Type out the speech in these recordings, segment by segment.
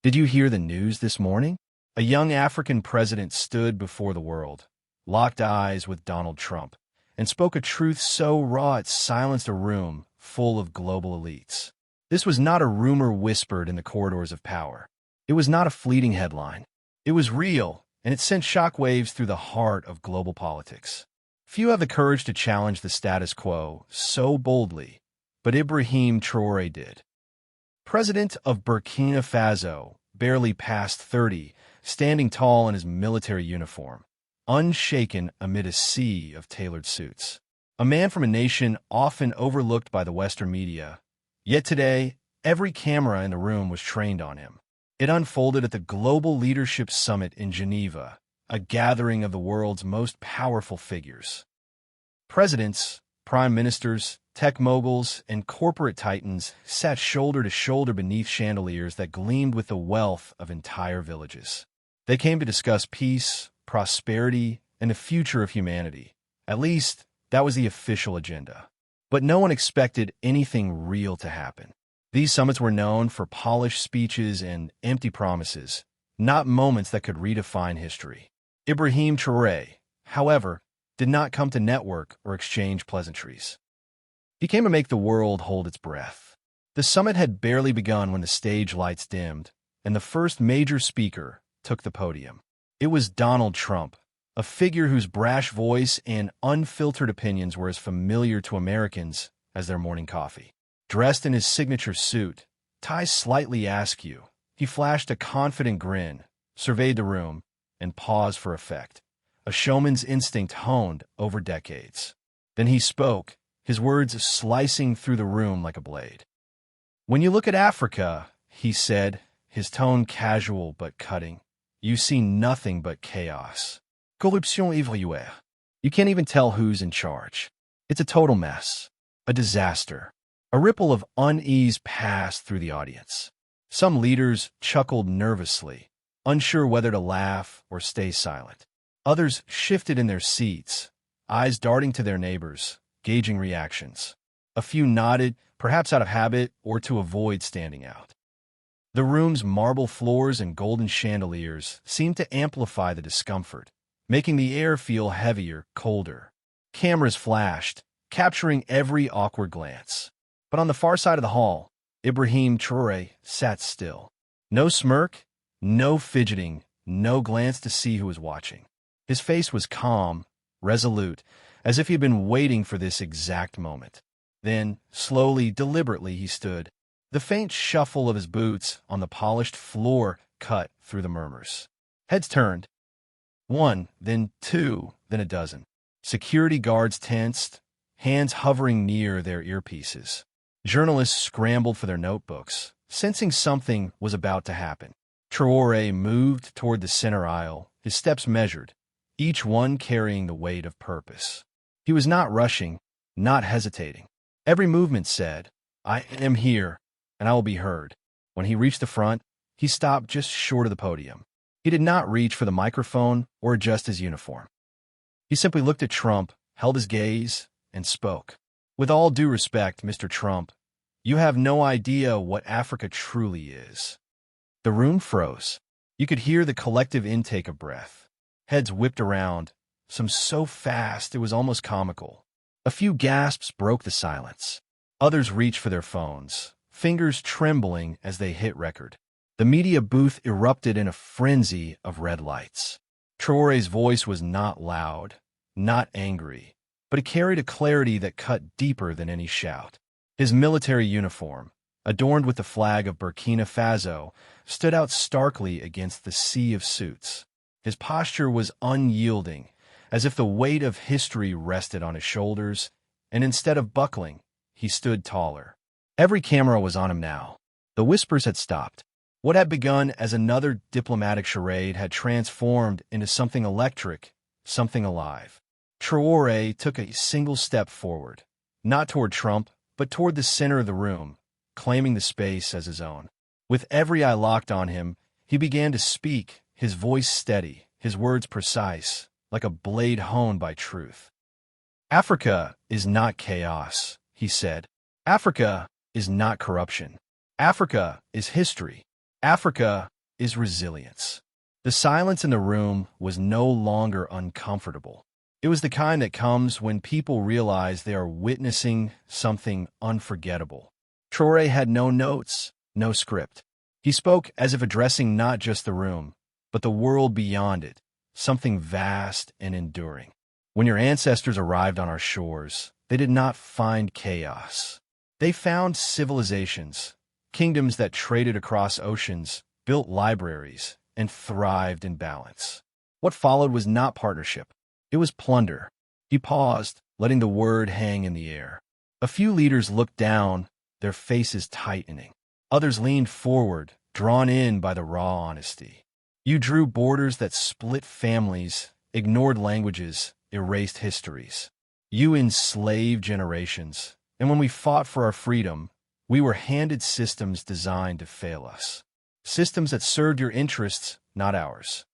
Did you hear the news this morning? A young African president stood before the world, locked eyes with Donald Trump, and spoke a truth so raw it silenced a room full of global elites. This was not a rumor whispered in the corridors of power. It was not a fleeting headline. It was real, and it sent shockwaves through the heart of global politics. Few have the courage to challenge the status quo so boldly, but Ibrahim Traoré did. President of Burkina Faso, barely past 30, standing tall in his military uniform, unshaken amid a sea of tailored suits. A man from a nation often overlooked by the Western media, yet today, every camera in the room was trained on him. It unfolded at the Global Leadership Summit in Geneva, a gathering of the world's most powerful figures. Presidents, prime ministers, tech moguls, and corporate titans sat shoulder to shoulder beneath chandeliers that gleamed with the wealth of entire villages. They came to discuss peace, prosperity, and the future of humanity. At least, that was the official agenda. But no one expected anything real to happen. These summits were known for polished speeches and empty promises, not moments that could redefine history. Ibrahim Traoré, however, did not come to network or exchange pleasantries. He came to make the world hold its breath. The summit had barely begun when the stage lights dimmed, and the first major speaker took the podium. It was Donald Trump, a figure whose brash voice and unfiltered opinions were as familiar to Americans as their morning coffee. Dressed in his signature suit, tie slightly askew, he flashed a confident grin, surveyed the room, and paused for effect, a showman's instinct honed over decades. Then he spoke, his words slicing through the room like a blade. "When you look at Africa," he said, his tone casual but cutting, "you see nothing but chaos. Corruption everywhere. You can't even tell who's in charge. It's a total mess, a disaster." A ripple of unease passed through the audience. Some leaders chuckled nervously, unsure whether to laugh or stay silent. Others shifted in their seats, eyes darting to their neighbors, gauging reactions. A few nodded, perhaps out of habit or to avoid standing out. The room's marble floors and golden chandeliers seemed to amplify the discomfort, making the air feel heavier, colder. Cameras flashed, capturing every awkward glance. But on the far side of the hall, Ibrahim Traoré sat still. No smirk, no fidgeting, no glance to see who was watching. His face was calm, resolute, as if he had been waiting for this exact moment. Then, slowly, deliberately, he stood. The faint shuffle of his boots on the polished floor cut through the murmurs. Heads turned. One, then two, then a dozen. Security guards tensed, hands hovering near their earpieces. Journalists scrambled for their notebooks, sensing something was about to happen. Traoré moved toward the center aisle, his steps measured, each one carrying the weight of purpose. He was not rushing, not hesitating. Every movement said, "I am here, and I will be heard." When he reached the front, he stopped just short of the podium. He did not reach for the microphone or adjust his uniform. He simply looked at Trump, held his gaze, and spoke. "With all due respect, Mr. Trump, you have no idea what Africa truly is." The room froze. You could hear the collective intake of breath. Heads whipped around, some so fast it was almost comical. A few gasps broke the silence. Others reached for their phones, fingers trembling as they hit record. The media booth erupted in a frenzy of red lights. Traoré's voice was not loud, not angry, but it carried a clarity that cut deeper than any shout. His military uniform, adorned with the flag of Burkina Faso, stood out starkly against the sea of suits. His posture was unyielding, as if the weight of history rested on his shoulders, and instead of buckling, he stood taller. Every camera was on him now. The whispers had stopped. What had begun as another diplomatic charade had transformed into something electric, something alive. Traoré took a single step forward, not toward Trump, but toward the center of the room, claiming the space as his own. With every eye locked on him, he began to speak, his voice steady, his words precise, like a blade honed by truth. "Africa is not chaos," he said. "Africa is not corruption. Africa is history. Africa is resilience. The silence in the room was no longer uncomfortable. It was the kind that comes when people realize they are witnessing something unforgettable. Traoré had no notes, no script. He spoke as if addressing not just the room, but the world beyond it, something vast and enduring. When your ancestors arrived on our shores, they did not find chaos. They found civilizations, kingdoms that traded across oceans, built libraries, and thrived in balance. What followed was not partnership. It was plunder. He paused, letting the word hang in the air. A few leaders looked down, their faces tightening. Others leaned forward, drawn in by the raw honesty. You drew borders that split families, ignored languages, erased histories. You enslaved generations, and when we fought for our freedom, we were handed systems designed to fail us. Systems that served your interests, not ours.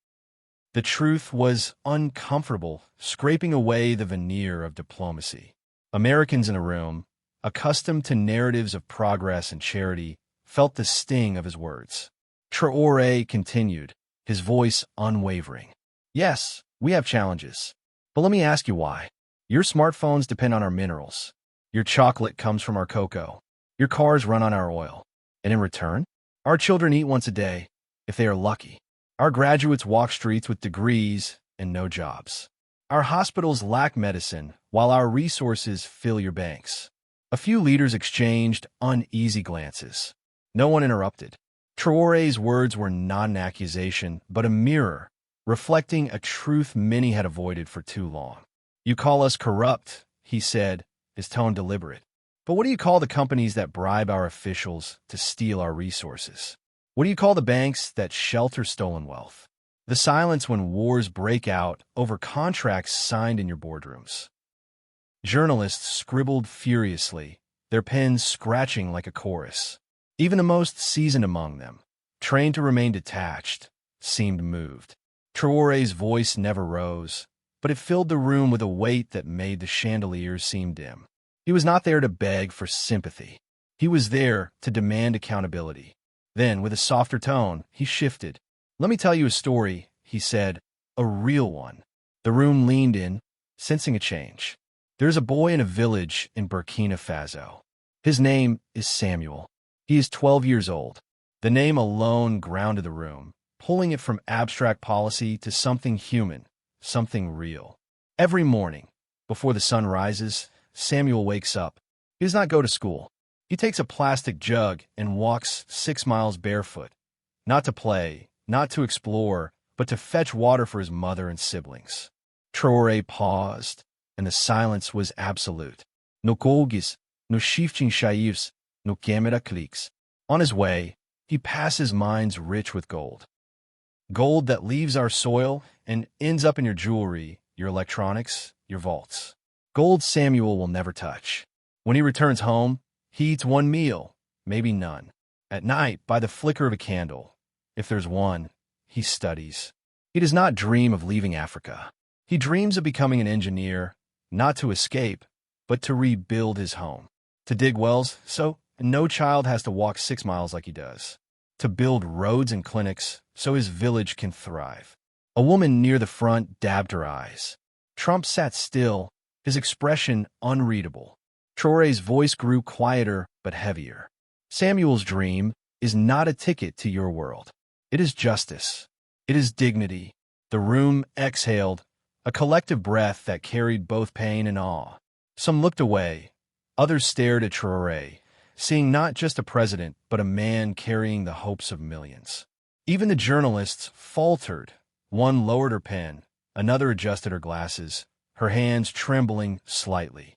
The truth was uncomfortable, scraping away the veneer of diplomacy. Americans in a room, accustomed to narratives of progress and charity, felt the sting of his words. Traoré continued, his voice unwavering. Yes, we have challenges. But let me ask you why. Your smartphones depend on our minerals. Your chocolate comes from our cocoa. Your cars run on our oil. And in return, our children eat once a day, if they are lucky. Our graduates walk streets with degrees and no jobs. Our hospitals lack medicine, while our resources fill your banks. A few leaders exchanged uneasy glances. No one interrupted. Traoré's words were not an accusation, but a mirror, reflecting a truth many had avoided for too long. You call us corrupt, he said, his tone deliberate. But what do you call the companies that bribe our officials to steal our resources? What do you call the banks that shelter stolen wealth? The silence when wars break out over contracts signed in your boardrooms. Journalists scribbled furiously, their pens scratching like a chorus. Even the most seasoned among them, trained to remain detached, seemed moved. Traoré's voice never rose, but it filled the room with a weight that made the chandeliers seem dim. He was not there to beg for sympathy. He was there to demand accountability. Then, with a softer tone, he shifted. Let me tell you a story, he said, a real one. The room leaned in, sensing a change. There's a boy in a village in Burkina Faso. His name is Samuel. He is 12 years old. The name alone grounded the room, pulling it from abstract policy to something human, something real. Every morning, before the sun rises, Samuel wakes up. He does not go to school. He takes a plastic jug and walks 6 miles barefoot, not to play, not to explore, but to fetch water for his mother and siblings. Traoré paused, and the silence was absolute. No colgues, no shifting shaifs, no camera clicks. On his way, he passes mines rich with gold. Gold that leaves our soil and ends up in your jewelry, your electronics, your vaults. Gold Samuel will never touch. When he returns home, he eats one meal, maybe none. At night, by the flicker of a candle, if there's one, he studies. He does not dream of leaving Africa. He dreams of becoming an engineer, not to escape, but to rebuild his home. To dig wells, so no child has to walk 6 miles like he does. To build roads and clinics, so his village can thrive. A woman near the front dabbed her eyes. Trump sat still, his expression unreadable. Traoré's voice grew quieter but heavier. Samuel's dream is not a ticket to your world. It is justice. It is dignity. The room exhaled, a collective breath that carried both pain and awe. Some looked away. Others stared at Traoré, seeing not just a president, but a man carrying the hopes of millions. Even the journalists faltered. One lowered her pen, another adjusted her glasses, her hands trembling slightly.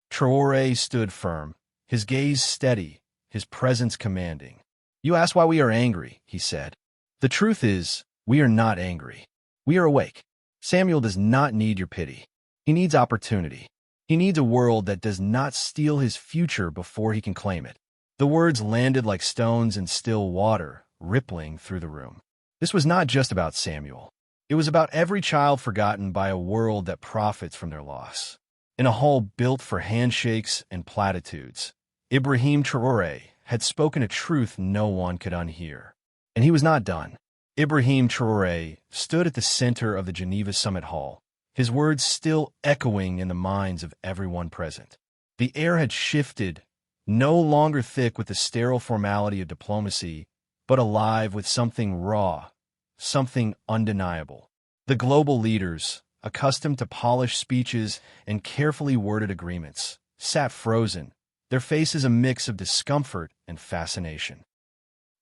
Traoré stood firm, his gaze steady, his presence commanding. You ask why we are angry, he said. The truth is, we are not angry. We are awake. Samuel does not need your pity. He needs opportunity. He needs a world that does not steal his future before he can claim it. The words landed like stones in still water, rippling through the room. This was not just about Samuel. It was about every child forgotten by a world that profits from their loss. In a hall built for handshakes and platitudes, Ibrahim Traoré had spoken a truth no one could unhear. And he was not done. Ibrahim Traoré stood at the center of the Geneva Summit Hall, his words still echoing in the minds of everyone present. The air had shifted, no longer thick with the sterile formality of diplomacy, but alive with something raw, something undeniable. The global leaders, accustomed to polished speeches and carefully worded agreements, sat frozen, their faces a mix of discomfort and fascination.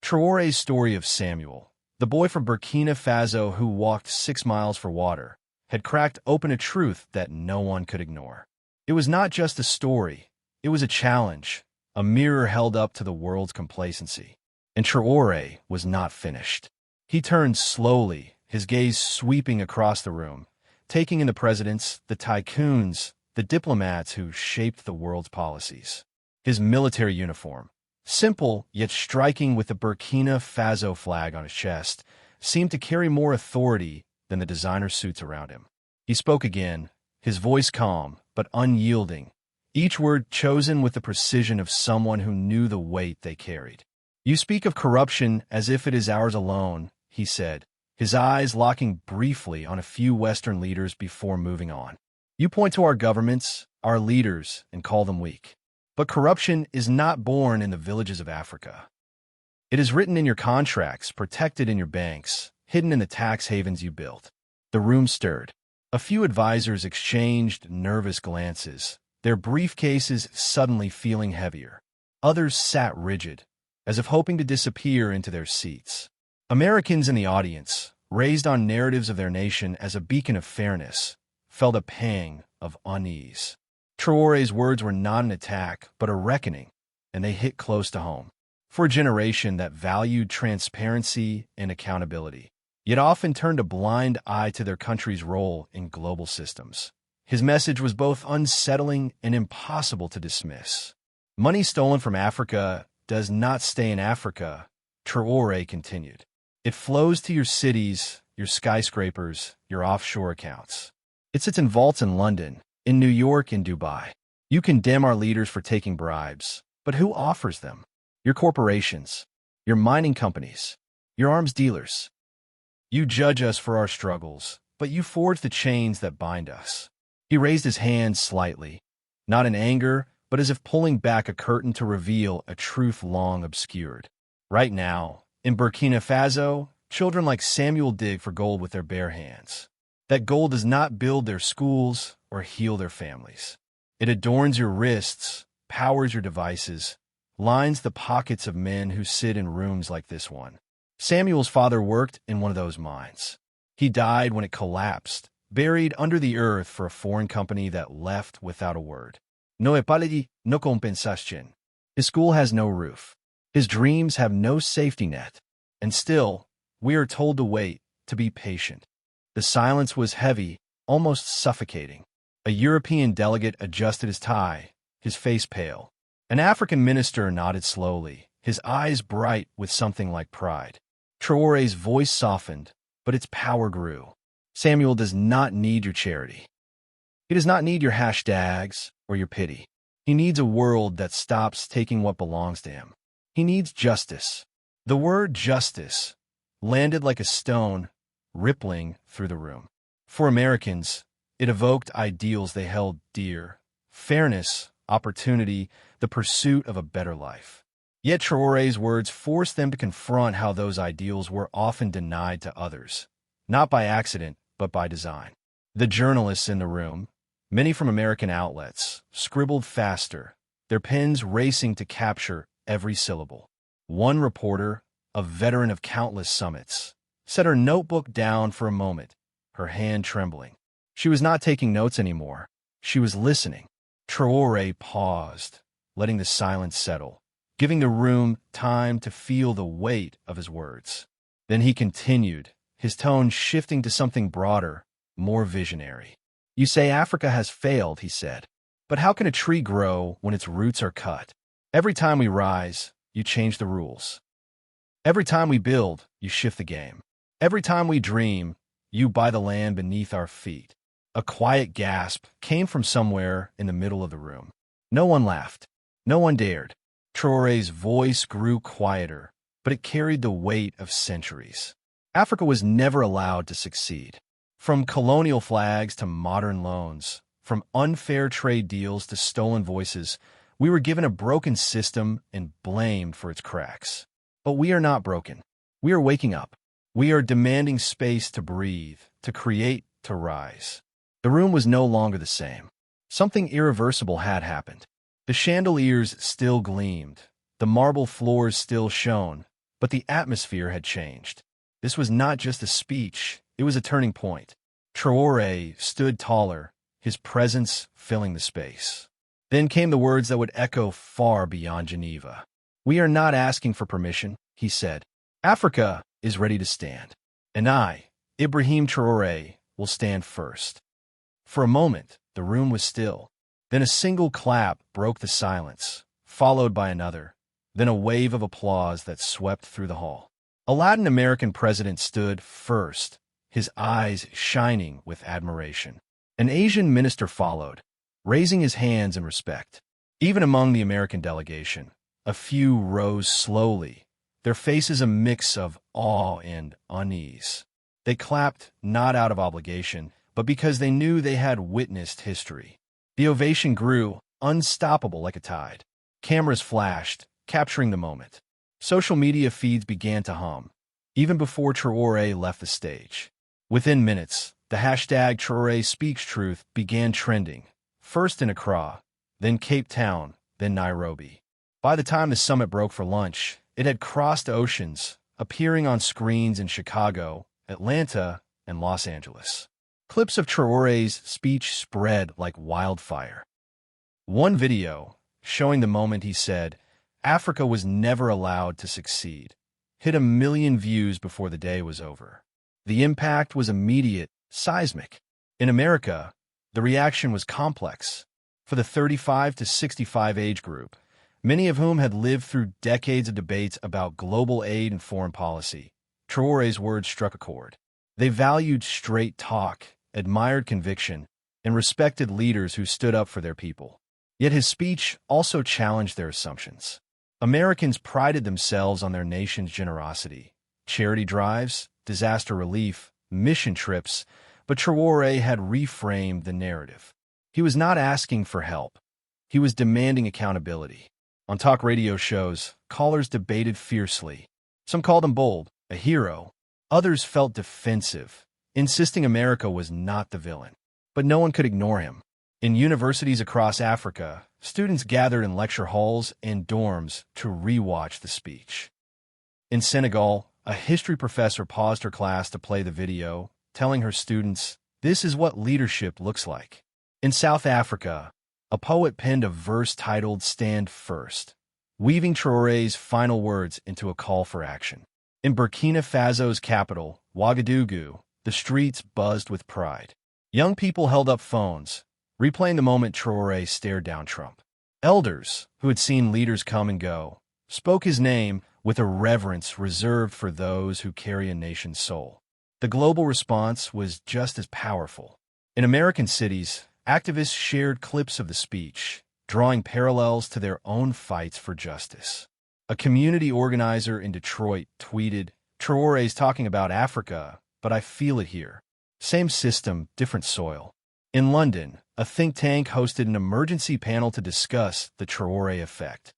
Traoré's story of Samuel, the boy from Burkina Faso who walked 6 miles for water, had cracked open a truth that no one could ignore. It was not just a story, it was a challenge, a mirror held up to the world's complacency. And Traoré was not finished. He turned slowly, his gaze sweeping across the room, taking in the presidents, the tycoons, the diplomats who shaped the world's policies. His military uniform, simple yet striking with the Burkina Faso flag on his chest, seemed to carry more authority than the designer suits around him. He spoke again, his voice calm but unyielding, each word chosen with the precision of someone who knew the weight they carried. "You speak of corruption as if it is ours alone," he said, his eyes locking briefly on a few Western leaders before moving on. "You point to our governments, our leaders, and call them weak. But corruption is not born in the villages of Africa. It is written in your contracts, protected in your banks, hidden in the tax havens you built." The room stirred. A few advisors exchanged nervous glances, their briefcases suddenly feeling heavier. Others sat rigid, as if hoping to disappear into their seats. Americans in the audience, raised on narratives of their nation as a beacon of fairness, felt a pang of unease. Traoré's words were not an attack, but a reckoning, and they hit close to home. For a generation that valued transparency and accountability, yet often turned a blind eye to their country's role in global systems, his message was both unsettling and impossible to dismiss. "Money stolen from Africa does not stay in Africa," Traoré continued. "It flows to your cities, your skyscrapers, your offshore accounts. It sits in vaults in London, in New York, in Dubai. You condemn our leaders for taking bribes, but who offers them? Your corporations, your mining companies, your arms dealers. You judge us for our struggles, but you forge the chains that bind us." He raised his hand slightly, not in anger, but as if pulling back a curtain to reveal a truth long obscured. Right now, in Burkina Faso, children like Samuel dig for gold with their bare hands. That gold does not build their schools or heal their families. It adorns your wrists, powers your devices, lines the pockets of men who sit in rooms like this one. Samuel's father worked in one of those mines. He died when it collapsed, buried under the earth for a foreign company that left without a word. No epaledi, no compensation. His school has no roof. His dreams have no safety net. And still, we are told to wait, to be patient. The silence was heavy, almost suffocating. A European delegate adjusted his tie, his face pale. An African minister nodded slowly, his eyes bright with something like pride. Traoré's voice softened, but its power grew. "Samuel does not need your charity. He does not need your hashtags or your pity. He needs a world that stops taking what belongs to him. He needs justice." The word justice landed like a stone, rippling through the room. For Americans, it evoked ideals they held dear: fairness, opportunity, the pursuit of a better life. Yet Traoré's words forced them to confront how those ideals were often denied to others, not by accident, but by design. The journalists in the room, many from American outlets, scribbled faster, their pens racing to capture every syllable. One reporter, a veteran of countless summits, set her notebook down for a moment, her hand trembling. She was not taking notes anymore. She was listening. Traoré paused, letting the silence settle, giving the room time to feel the weight of his words. Then he continued, his tone shifting to something broader, more visionary. "You say Africa has failed," he said. "But how can a tree grow when its roots are cut? Every time we rise, you change the rules. Every time we build, you shift the game. Every time we dream, you buy the land beneath our feet." A quiet gasp came from somewhere in the middle of the room. No one laughed. No one dared. Traoré's voice grew quieter, but it carried the weight of centuries. Africa was never allowed to succeed. From colonial flags to modern loans, from unfair trade deals to stolen voices, we were given a broken system and blamed for its cracks. But we are not broken. We are waking up. We are demanding space to breathe, to create, to rise. The room was no longer the same. Something irreversible had happened. The chandeliers still gleamed, the marble floors still shone, but the atmosphere had changed. This was not just a speech, it was a turning point. Traoré stood taller, his presence filling the space. Then came the words that would echo far beyond Geneva. "We are not asking for permission," he said. "Africa is ready to stand. And I, Ibrahim Traoré, will stand first." For a moment, the room was still. Then a single clap broke the silence, followed by another, then a wave of applause that swept through the hall. A Latin American president stood first, his eyes shining with admiration. An Asian minister followed, raising his hands in respect. Even among the American delegation, a few rose slowly, their faces a mix of awe and unease. They clapped not out of obligation, but because they knew they had witnessed history. The ovation grew, unstoppable like a tide. Cameras flashed, capturing the moment. Social media feeds began to hum, even before Traoré left the stage. Within minutes, the hashtag Traoré Speaks Truth began trending, first in Accra, then Cape Town, then Nairobi. By the time the summit broke for lunch, it had crossed oceans, appearing on screens in Chicago, Atlanta, and Los Angeles. Clips of Traoré's speech spread like wildfire. One video, showing the moment he said, "Africa was never allowed to succeed," hit 1 million views before the day was over. The impact was immediate, seismic. In America, the reaction was complex. For the 35 to 65 age group, many of whom had lived through decades of debates about global aid and foreign policy, Traoré's words struck a chord. They valued straight talk, admired conviction, and respected leaders who stood up for their people. Yet his speech also challenged their assumptions. Americans prided themselves on their nation's generosity. Charity drives, disaster relief, mission trips, but Traoré had reframed the narrative. He was not asking for help. He was demanding accountability. On talk radio shows, callers debated fiercely. Some called him bold, a hero. Others felt defensive, insisting America was not the villain. But no one could ignore him. In universities across Africa, students gathered in lecture halls and dorms to rewatch the speech. In Senegal, a history professor paused her class to play the video, telling her students, "This is what leadership looks like." In South Africa, a poet penned a verse titled "Stand First," weaving Traoré's final words into a call for action. In Burkina Faso's capital, Ouagadougou, the streets buzzed with pride. Young people held up phones, replaying the moment Traoré stared down Trump. Elders, who had seen leaders come and go, spoke his name with a reverence reserved for those who carry a nation's soul. The global response was just as powerful. In American cities, activists shared clips of the speech, drawing parallels to their own fights for justice. A community organizer in Detroit tweeted, "Traoré's talking about Africa, but I feel it here. Same system, different soil." In London, a think tank hosted an emergency panel to discuss the Traoré effect.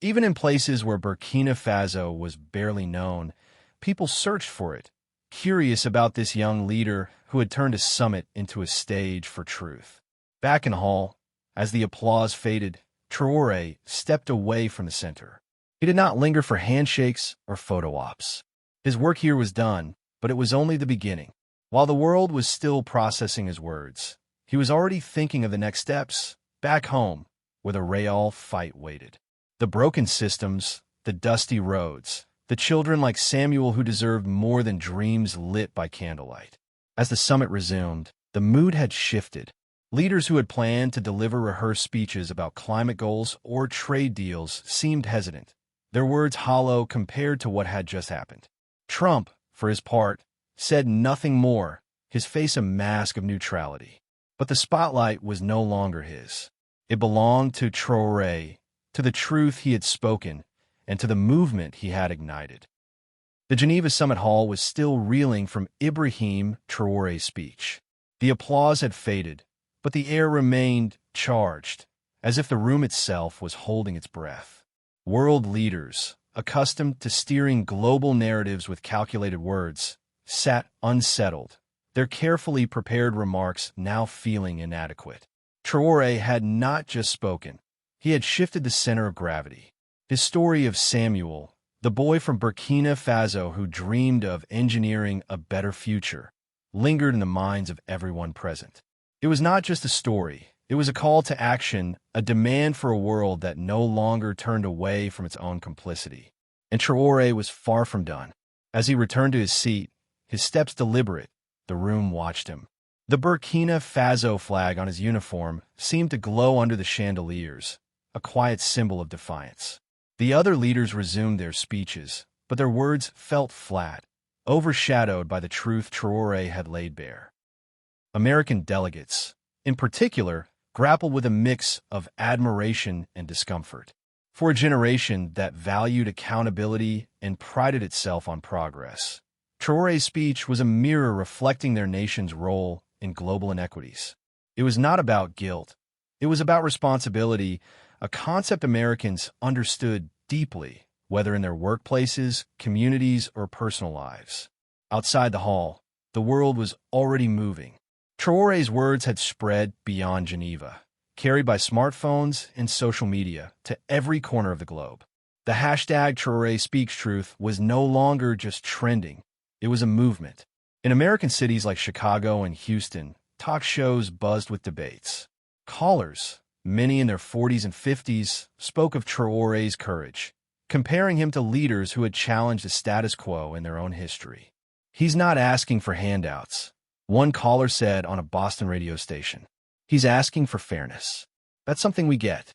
Even in places where Burkina Faso was barely known, people searched for it, curious about this young leader who had turned a summit into a stage for truth. Back in Hall, as the applause faded, Traoré stepped away from the center. He did not linger for handshakes or photo ops. His work here was done, but it was only the beginning. While the world was still processing his words, he was already thinking of the next steps, back home, where the real fight waited. The broken systems, the dusty roads, the children like Samuel who deserved more than dreams lit by candlelight. As the summit resumed, the mood had shifted. Leaders who had planned to deliver rehearsed speeches about climate goals or trade deals seemed hesitant, their words hollow compared to what had just happened. Trump, for his part, said nothing more, his face a mask of neutrality. But the spotlight was no longer his. It belonged to Traoré, to the truth he had spoken, and to the movement he had ignited. The Geneva Summit Hall was still reeling from Ibrahim Traoré's speech. The applause had faded, but the air remained charged, as if the room itself was holding its breath. World leaders, accustomed to steering global narratives with calculated words, sat unsettled, their carefully prepared remarks now feeling inadequate. Traoré had not just spoken. He had shifted the center of gravity. His story of Samuel, the boy from Burkina Faso who dreamed of engineering a better future, lingered in the minds of everyone present. It was not just a story. It was a call to action, a demand for a world that no longer turned away from its own complicity. And Traoré was far from done. As he returned to his seat, his steps deliberate, the room watched him. The Burkina Faso flag on his uniform seemed to glow under the chandeliers, a quiet symbol of defiance. The other leaders resumed their speeches, but their words felt flat, overshadowed by the truth Traoré had laid bare. American delegates, in particular, grappled with a mix of admiration and discomfort. For a generation that valued accountability and prided itself on progress, Traoré's speech was a mirror reflecting their nation's role in global inequities. It was not about guilt. It was about responsibility, a concept Americans understood deeply, whether in their workplaces, communities, or personal lives. Outside the hall, the world was already moving. Traoré's words had spread beyond Geneva, carried by smartphones and social media to every corner of the globe. The hashtag Traoré Speaks Truth was no longer just trending. It was a movement. In American cities like Chicago and Houston, talk shows buzzed with debates. Callers, many in their 40s and 50s, spoke of Traoré's courage, comparing him to leaders who had challenged the status quo in their own history. He's not asking for handouts, one caller said on a Boston radio station. He's asking for fairness. That's something we get.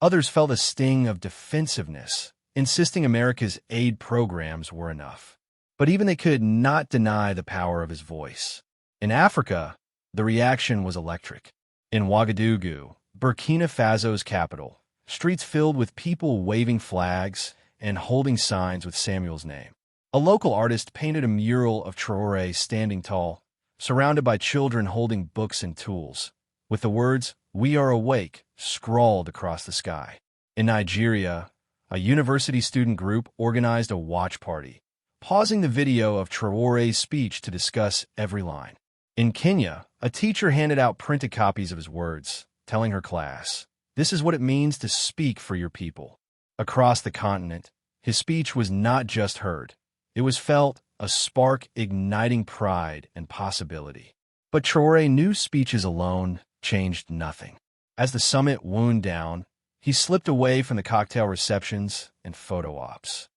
Others felt a sting of defensiveness, insisting America's aid programs were enough. But even they could not deny the power of his voice. In Africa, the reaction was electric. In Ouagadougou, Burkina Faso's capital, streets filled with people waving flags and holding signs with Samuel's name. A local artist painted a mural of Traoré standing tall, surrounded by children holding books and tools, with the words, "We are awake," scrawled across the sky. In Nigeria, a university student group organized a watch party, pausing the video of Traoré's speech to discuss every line. In Kenya, a teacher handed out printed copies of his words, telling her class, "This is what it means to speak for your people." Across the continent, his speech was not just heard. It was felt, a spark igniting pride and possibility. But Traoré knew speeches alone changed nothing. As the summit wound down, he slipped away from the cocktail receptions and photo ops.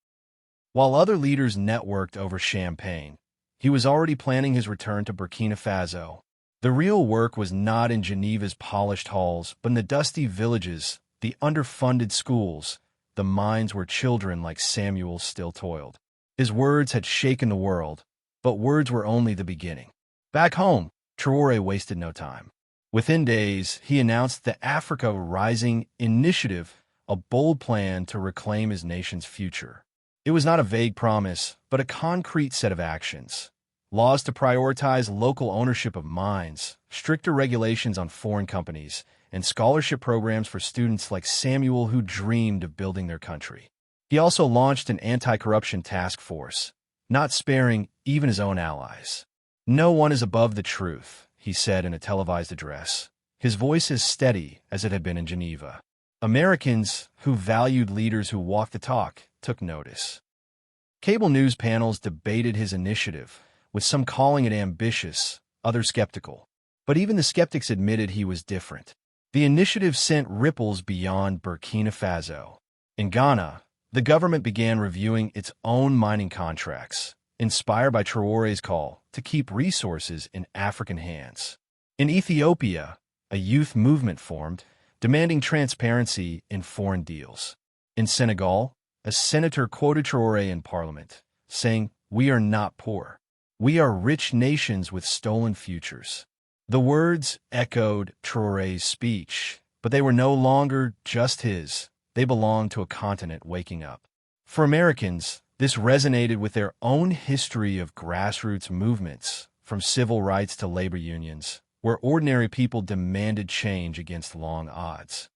While other leaders networked over champagne, he was already planning his return to Burkina Faso. The real work was not in Geneva's polished halls, but in the dusty villages, the underfunded schools, the mines where children like Samuel still toiled. His words had shaken the world, but words were only the beginning. Back home, Traoré wasted no time. Within days, he announced the Africa Rising Initiative, a bold plan to reclaim his nation's future. It was not a vague promise, but a concrete set of actions. Laws to prioritize local ownership of mines, stricter regulations on foreign companies, and scholarship programs for students like Samuel who dreamed of building their country. He also launched an anti-corruption task force, not sparing even his own allies. "No one is above the truth," he said in a televised address, his voice as steady as it had been in Geneva. Americans, who valued leaders who walked the talk, took notice. Cable news panels debated his initiative, with some calling it ambitious, others skeptical. But even the skeptics admitted he was different. The initiative sent ripples beyond Burkina Faso. In Ghana, the government began reviewing its own mining contracts, inspired by Traoré's call to keep resources in African hands. In Ethiopia, a youth movement formed, demanding transparency in foreign deals. In Senegal, a senator quoted Traoré in parliament, saying, "We are not poor. We are rich nations with stolen futures." The words echoed Traoré's speech, but they were no longer just his. they belonged to a continent waking up. For Americans, this resonated with their own history of grassroots movements, from civil rights to labor unions, where ordinary people demanded change against long odds.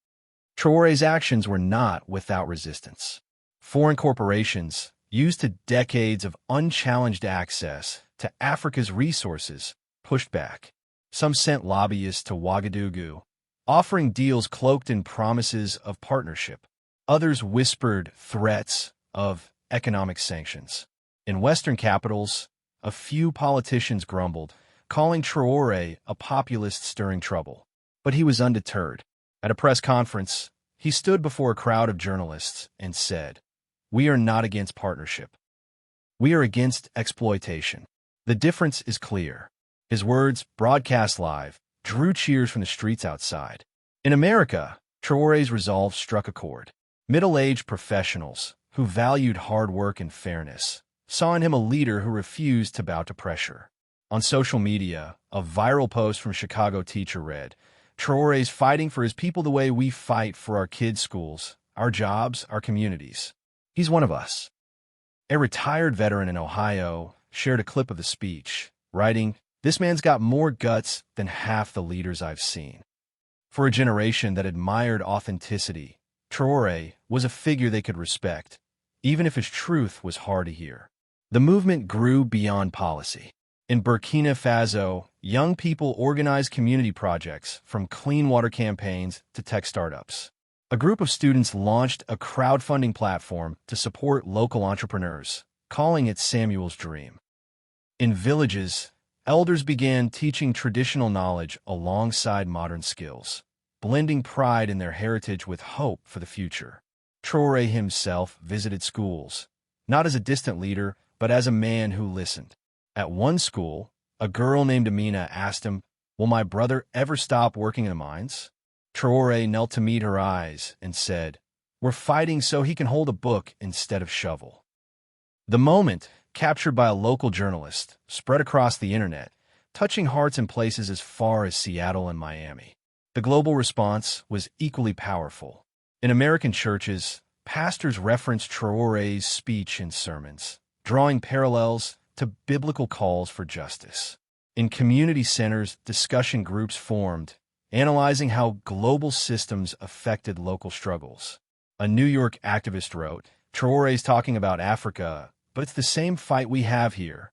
Traoré's actions were not without resistance. Foreign corporations, used to decades of unchallenged access to Africa's resources, pushed back. Some sent lobbyists to Ouagadougou, offering deals cloaked in promises of partnership. Others whispered threats of economic sanctions. In Western capitals, a few politicians grumbled, calling Traoré a populist stirring trouble. But he was undeterred. At a press conference, he stood before a crowd of journalists and said, "We are not against partnership. We are against exploitation." The difference is clear. His words, broadcast live, drew cheers from the streets outside. In America, Traoré's resolve struck a chord. Middle-aged professionals, who valued hard work and fairness, saw in him a leader who refused to bow to pressure. On social media, a viral post from Chicago teacher read, "Traoré's fighting for his people the way we fight for our kids' schools, our jobs, our communities. He's one of us." A retired veteran in Ohio shared a clip of the speech, writing, "This man's got more guts than half the leaders I've seen." For a generation that admired authenticity, Traoré was a figure they could respect, even if his truth was hard to hear. The movement grew beyond policy. In Burkina Faso, young people organized community projects, from clean water campaigns to tech startups. A group of students launched a crowdfunding platform to support local entrepreneurs, calling it Samuel's Dream. In villages, elders began teaching traditional knowledge alongside modern skills, blending pride in their heritage with hope for the future. Traoré himself visited schools, not as a distant leader, but as a man who listened. At one school, a girl named Amina asked him, "Will my brother ever stop working in the mines?" Traoré knelt to meet her eyes and said, "We're fighting so he can hold a book instead of shovel." The moment, captured by a local journalist, spread across the internet, touching hearts in places as far as Seattle and Miami. The global response was equally powerful. In American churches, pastors referenced Traoré's speech in sermons, drawing parallels to biblical calls for justice. In community centers, discussion groups formed, analyzing how global systems affected local struggles. A New York activist wrote, "Traoré's talking about Africa, but it's the same fight we have here.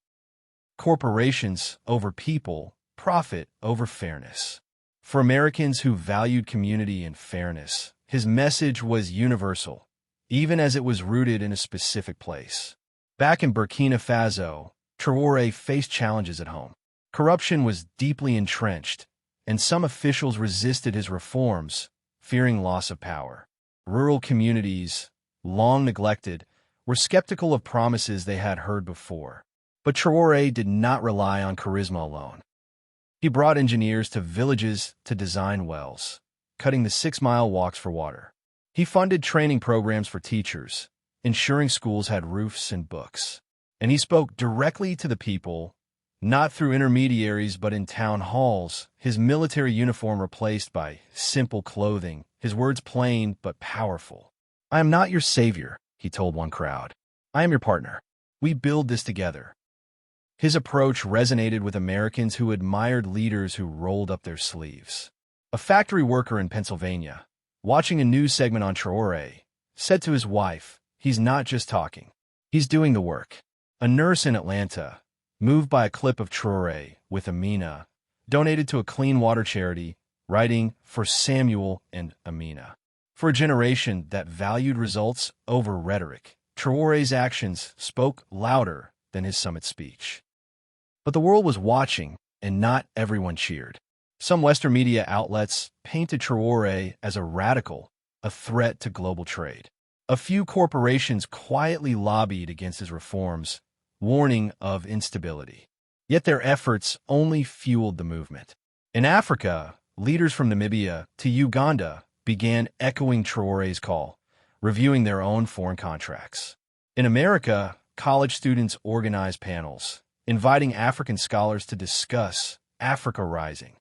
Corporations over people, profit over fairness." For Americans who valued community and fairness, his message was universal, even as it was rooted in a specific place. Back in Burkina Faso, Traoré faced challenges at home. Corruption was deeply entrenched, and some officials resisted his reforms, fearing loss of power. Rural communities, long neglected, were skeptical of promises they had heard before. But Traoré did not rely on charisma alone. He brought engineers to villages to design wells, cutting the 6-mile walks for water. He funded training programs for teachers, ensuring schools had roofs and books. And he spoke directly to the people, not through intermediaries but in town halls, his military uniform replaced by simple clothing, his words plain but powerful. "I am not your savior," he told one crowd. "I am your partner. We build this together." His approach resonated with Americans who admired leaders who rolled up their sleeves. A factory worker in Pennsylvania, watching a news segment on Traoré, said to his wife, "He's not just talking. He's doing the work." A nurse in Atlanta, moved by a clip of Traoré with Amina, donated to a clean water charity, writing, "For Samuel and Amina." For a generation that valued results over rhetoric, Traoré's actions spoke louder than his summit speech. But the world was watching, and not everyone cheered. Some Western media outlets painted Traoré as a radical, a threat to global trade. A few corporations quietly lobbied against his reforms, warning of instability. Yet their efforts only fueled the movement. In Africa, leaders from Namibia to Uganda began echoing Traoré's call, reviewing their own foreign contracts. In America, college students organized panels, inviting African scholars to discuss Africa Rising.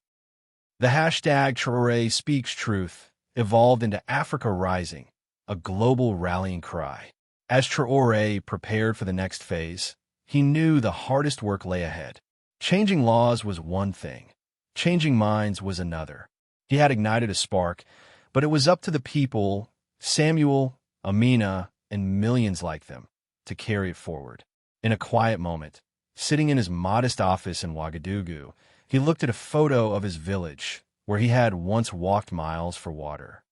The hashtag Traoré Speaks Truth evolved into Africa Rising, a global rallying cry. As Traoré prepared for the next phase, he knew the hardest work lay ahead. Changing laws was one thing. Changing minds was another. He had ignited a spark, but it was up to the people, Samuel, Amina, and millions like them, to carry it forward. In a quiet moment, sitting in his modest office in Ouagadougou, he looked at a photo of his village, where he had once walked miles for water.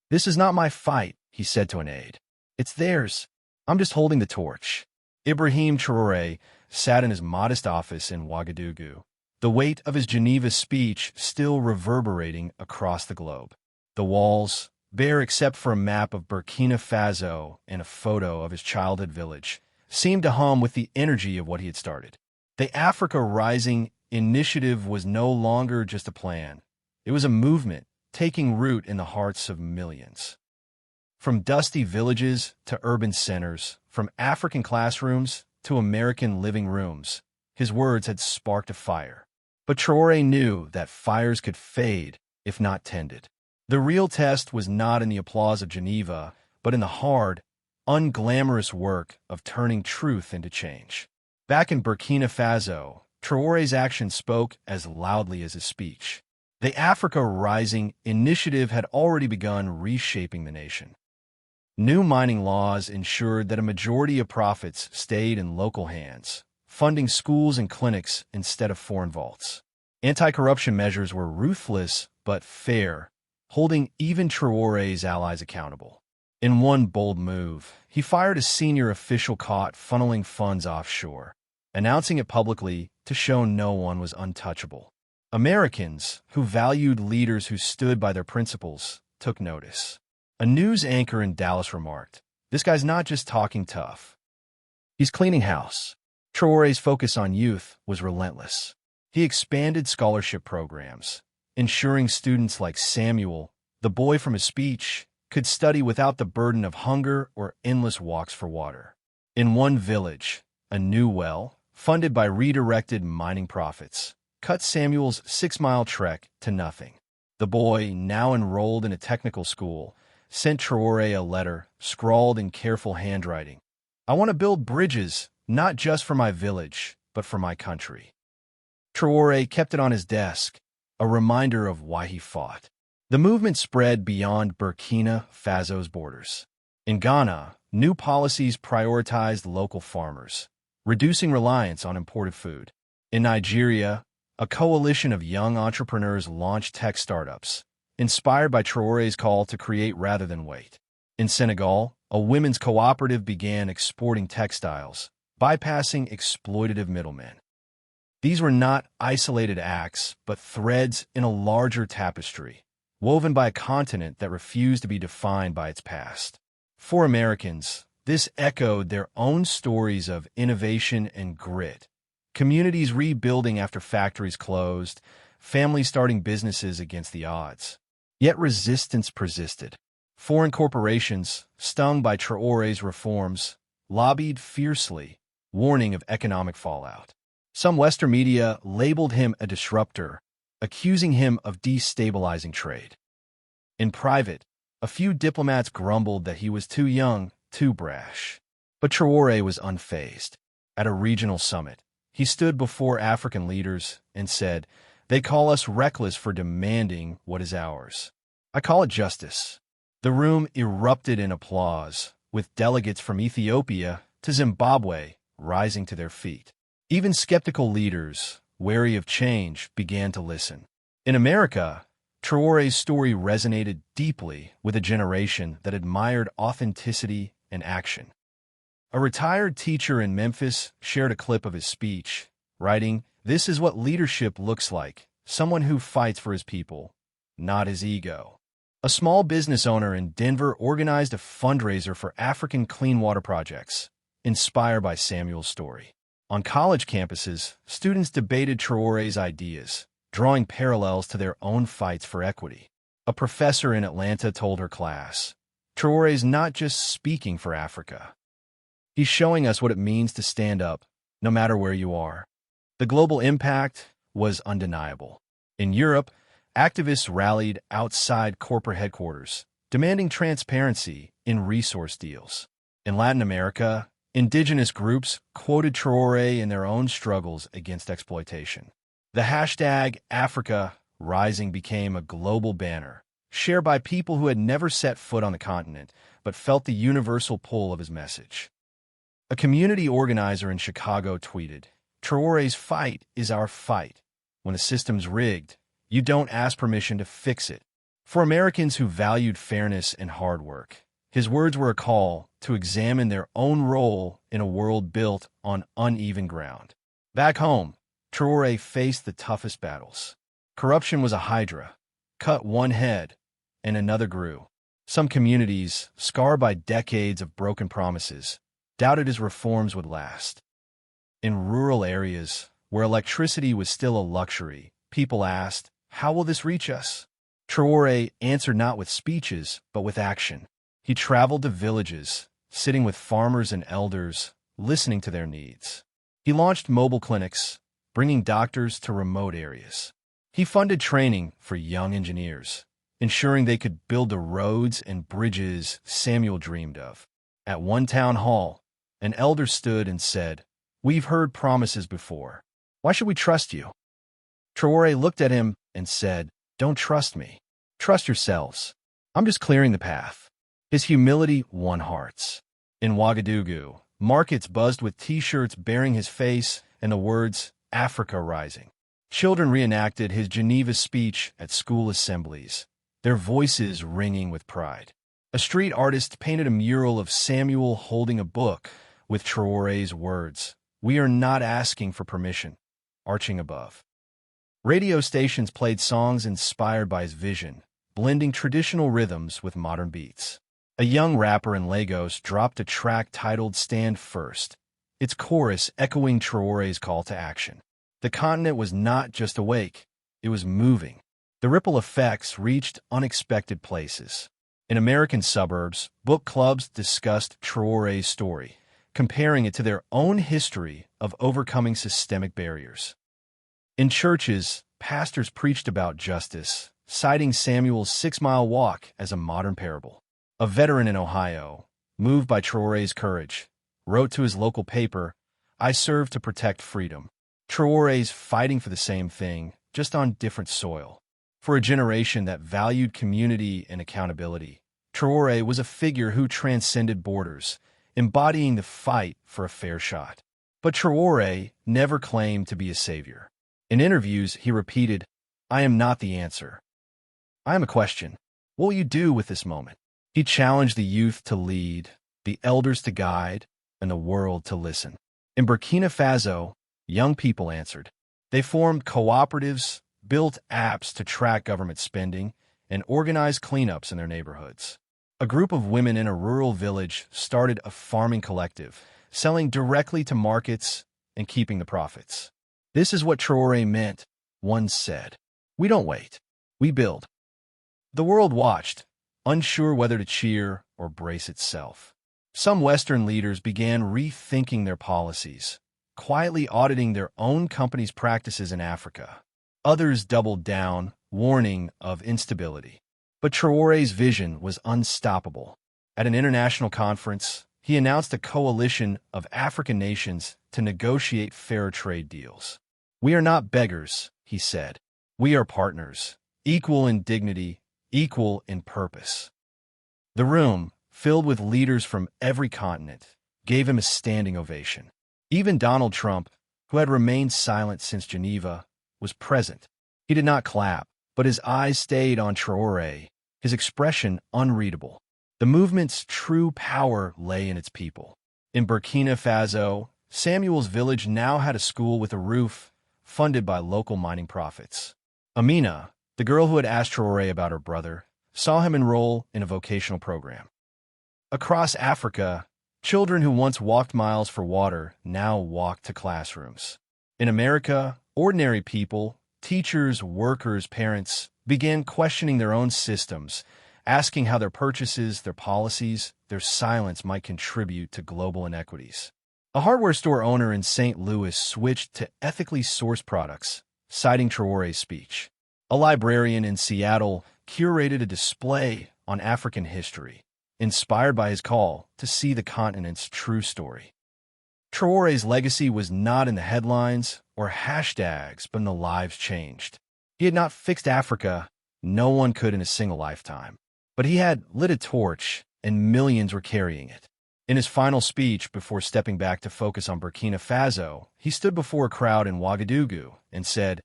"This is not my fight," he said to an aide. "It's theirs. I'm just holding the torch." Ibrahim Traoré sat in his modest office in Ouagadougou, the weight of his Geneva speech still reverberating across the globe. The walls, bare except for a map of Burkina Faso and a photo of his childhood village, seemed to hum with the energy of what he had started. The Africa Rising initiative was no longer just a plan. It was a movement taking root in the hearts of millions. From dusty villages to urban centers, from African classrooms to American living rooms, his words had sparked a fire. But Traoré knew that fires could fade if not tended. The real test was not in the applause of Geneva, but in the hard, unglamorous work of turning truth into change. Back in Burkina Faso, Traoré's actions spoke as loudly as his speech. The Africa Rising initiative had already begun reshaping the nation. New mining laws ensured that a majority of profits stayed in local hands, funding schools and clinics instead of foreign vaults. Anti-corruption measures were ruthless but fair, holding even Traoré's allies accountable. In one bold move, he fired a senior official caught funneling funds offshore, announcing it publicly to show no one was untouchable. Americans, who valued leaders who stood by their principles, took notice. A news anchor in Dallas remarked, "This guy's not just talking tough. He's cleaning house." Traoré's focus on youth was relentless. He expanded scholarship programs, ensuring students like Samuel, the boy from his speech, could study without the burden of hunger or endless walks for water. In one village, a new well, funded by redirected mining profits, cut Samuel's 6-mile trek to nothing. The boy, now enrolled in a technical school, sent Traoré a letter, scrawled in careful handwriting. "I want to build bridges, not just for my village, but for my country." Traoré kept it on his desk, a reminder of why he fought. The movement spread beyond Burkina Faso's borders. In Ghana, new policies prioritized local farmers, reducing reliance on imported food. In Nigeria, a coalition of young entrepreneurs launched tech startups, inspired by Traoré's call to create rather than wait. In Senegal, a women's cooperative began exporting textiles, bypassing exploitative middlemen. These were not isolated acts, but threads in a larger tapestry, woven by a continent that refused to be defined by its past. For Americans, this echoed their own stories of innovation and grit. Communities rebuilding after factories closed, families starting businesses against the odds. Yet resistance persisted. Foreign corporations, stung by Traoré's reforms, lobbied fiercely, warning of economic fallout. Some Western media labeled him a disruptor, accusing him of destabilizing trade. In private, a few diplomats grumbled that he was too young, too brash. But Traoré was unfazed. At a regional summit, he stood before African leaders and said, "They call us reckless for demanding what is ours. I call it justice." The room erupted in applause, with delegates from Ethiopia to Zimbabwe rising to their feet. Even skeptical leaders, wary of change, began to listen. In America, Traoré's story resonated deeply with a generation that admired authenticity and action. A retired teacher in Memphis shared a clip of his speech, writing, "This is what leadership looks like, someone who fights for his people, not his ego." A small business owner in Denver organized a fundraiser for African clean water projects, inspired by Samuel's story. On college campuses, students debated Traoré's ideas, drawing parallels to their own fights for equity. A professor in Atlanta told her class, "Traoré's not just speaking for Africa. He's showing us what it means to stand up, no matter where you are." The global impact was undeniable. In Europe, activists rallied outside corporate headquarters, demanding transparency in resource deals. In Latin America, indigenous groups quoted Traoré in their own struggles against exploitation. The hashtag #AfricaRising became a global banner, shared by people who had never set foot on the continent but felt the universal pull of his message. A community organizer in Chicago tweeted, "Traoré's fight is our fight. When a system's rigged, you don't ask permission to fix it." For Americans who valued fairness and hard work, his words were a call to examine their own role in a world built on uneven ground. Back home, Traoré faced the toughest battles. Corruption was a hydra. Cut one head, and another grew. Some communities, scarred by decades of broken promises, doubted his reforms would last. In rural areas, where electricity was still a luxury, people asked, "How will this reach us?" Traoré answered not with speeches, but with action. He traveled to villages, sitting with farmers and elders, listening to their needs. He launched mobile clinics, bringing doctors to remote areas. He funded training for young engineers, ensuring they could build the roads and bridges Samuel dreamed of. At one town hall, an elder stood and said, "We've heard promises before. Why should we trust you?" Traoré looked at him and said, "Don't trust me. Trust yourselves. I'm just clearing the path." His humility won hearts. In Ouagadougou, markets buzzed with T-shirts bearing his face and the words, "Africa Rising." Children reenacted his Geneva speech at school assemblies, their voices ringing with pride. A street artist painted a mural of Samuel holding a book with Traoré's words, "We are not asking for permission," arching above. Radio stations played songs inspired by his vision, blending traditional rhythms with modern beats. A young rapper in Lagos dropped a track titled "Stand First," its chorus echoing Traoré's call to action. The continent was not just awake, it was moving. The ripple effects reached unexpected places. In American suburbs, book clubs discussed Traoré's story, comparing it to their own history of overcoming systemic barriers. In churches, pastors preached about justice, citing Samuel's 6-mile walk as a modern parable. A veteran in Ohio, moved by Traoré's courage, wrote to his local paper, "I serve to protect freedom." Traoré's fighting for the same thing, just on different soil. For a generation that valued community and accountability, Traoré was a figure who transcended borders, embodying the fight for a fair shot. But Traoré never claimed to be a savior. In interviews, he repeated, "I am not the answer. I am a question. What will you do with this moment?" He challenged the youth to lead, the elders to guide, and the world to listen. In Burkina Faso, young people answered. They formed cooperatives, built apps to track government spending, and organized cleanups in their neighborhoods. A group of women in a rural village started a farming collective, selling directly to markets and keeping the profits. "This is what Traoré meant," one said. "We don't wait. We build." The world watched, unsure whether to cheer or brace itself. Some Western leaders began rethinking their policies, quietly auditing their own companies' practices in Africa. Others doubled down, warning of instability. But Traoré's vision was unstoppable. At an international conference, he announced a coalition of African nations to negotiate fair trade deals. "We are not beggars," he said. "We are partners, equal in dignity, equal in purpose." The room, filled with leaders from every continent, gave him a standing ovation. Even Donald Trump, who had remained silent since Geneva, was present. He did not clap, but his eyes stayed on Traoré, his expression unreadable. The movement's true power lay in its people. In Burkina Faso, Samuel's village now had a school with a roof, funded by local mining profits. Amina, the girl who had asked Traoré about her brother, saw him enroll in a vocational program. Across Africa, children who once walked miles for water now walked to classrooms. In America, ordinary people, teachers, workers, parents, began questioning their own systems, asking how their purchases, their policies, their silence might contribute to global inequities. A hardware store owner in St. Louis switched to ethically sourced products, citing Traoré's speech. A librarian in Seattle curated a display on African history, inspired by his call to see the continent's true story. Traoré's legacy was not in the headlines or hashtags, but in the lives changed. He had not fixed Africa, no one could in a single lifetime. But he had lit a torch, and millions were carrying it. In his final speech before stepping back to focus on Burkina Faso, he stood before a crowd in Ouagadougou and said,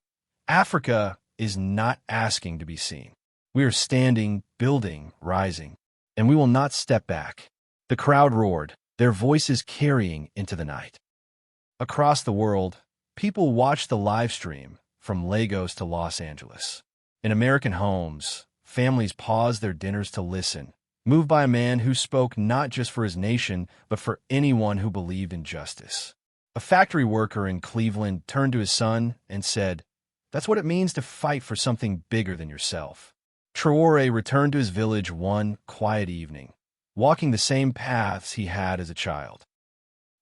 "Africa is not asking to be seen. We are standing, building, rising, and we will not step back." The crowd roared, their voices carrying into the night. Across the world, people watched the live stream from Lagos to Los Angeles. In American homes, families paused their dinners to listen, moved by a man who spoke not just for his nation, but for anyone who believed in justice. A factory worker in Cleveland turned to his son and said, "That's what it means to fight for something bigger than yourself." Traoré returned to his village one quiet evening, walking the same paths he had as a child.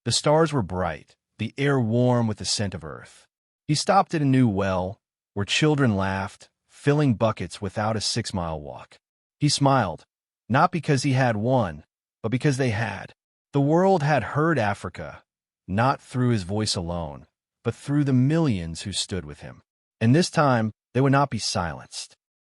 The stars were bright, the air warm with the scent of earth. He stopped at a new well, where children laughed, filling buckets without a 6-mile walk. He smiled, not because he had won, but because they had. The world had heard Africa, not through his voice alone, but through the millions who stood with him. And this time, they would not be silenced.